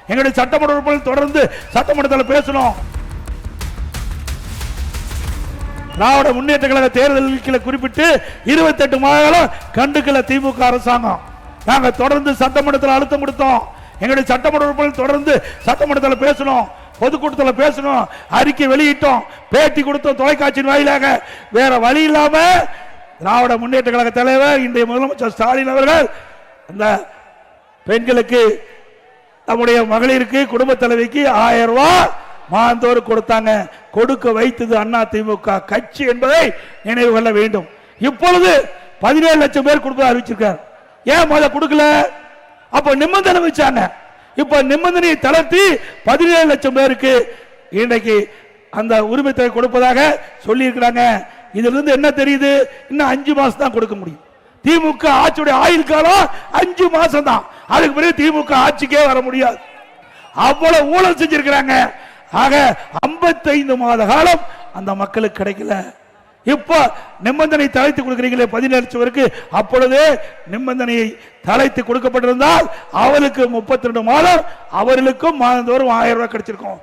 எங்களுடைய சட்டமன்ற உறுப்பினர்கள் தொடர்ந்து சட்டமன்றத்தில் பேசணும். திராவிட முன்னேற்ற கழக தேர்தல்களை குறிப்பிட்டு 28 மாதங்களும் கண்டுக்கல திமுக அரசாங்கம். நாங்கள் தொடர்ந்து சட்டமன்றத்தில் அழுத்தம் கொடுத்தோம். எங்களுடைய சட்டமன்ற உறுப்பினர்கள் தொடர்ந்து சட்டமன்றத்தில் பேசணும், பொதுக்கூட்டத்தில் பேசணும், அறிக்கை வெளியிட்டோம், பேட்டி கொடுத்தோம் தொலைக்காட்சியின் வாயிலாக. வேற வழி இல்லாம திராவிட முன்னேற்ற கழக தலைவர் இன்றைய முதலமைச்சர் ஸ்டாலின் அவர்கள் அந்த பெண்களுக்கு, நம்முடைய மகளிருக்கு, குடும்ப தலைவிக்கு 1000 ரூபாய் மாந்தோறு கொடுத்தாங்க. கொடுக்க வைத்தது அண்ணா திமுக கட்சி என்பதை நினைவு கொள்ள வேண்டும். இப்பொழுது 17 லட்சம் பேர் கொடுக்க அறிவிச்சிருக்கார். ஏன் முதல்ல கொடுக்கல? அப்ப நிபந்தனை வச்சாங்க. இப்ப நிபந்தனையை தளர்த்தி 17 லட்சம் பேருக்கு இன்றைக்கு அந்த உரிமை தொகை கொடுப்பதாக சொல்லி இருக்கிறாங்க. இதுல இருந்து என்ன தெரியுது? இன்னும் 5 மாசம் தான் கொடுக்க முடியும். திமுக ஆட்சியுடைய ஆயுள் காலம் 5 மாசம் தான். அதுக்கு பிறகு திமுக ஆட்சிக்கே வர முடியாது. அவ்வளவு ஊழல் செஞ்சிருக்கிறாங்க. ஆக 55 மாத காலம் அந்த மக்களுக்கு கிடைக்கல. இப்ப நிபந்தனை தளர்த்தி கொடுக்கிறீங்களே 17 லட்சம் பேருக்கு, அப்பொழுதே நிபந்தனையை தளர்த்தி கொடுக்கப்பட்டிருந்தால் அவருக்கு 32 மாதம், அவர்களுக்கும் மாதந்தோறும் 1000 ரூபாய் கிடைச்சிருக்கும்.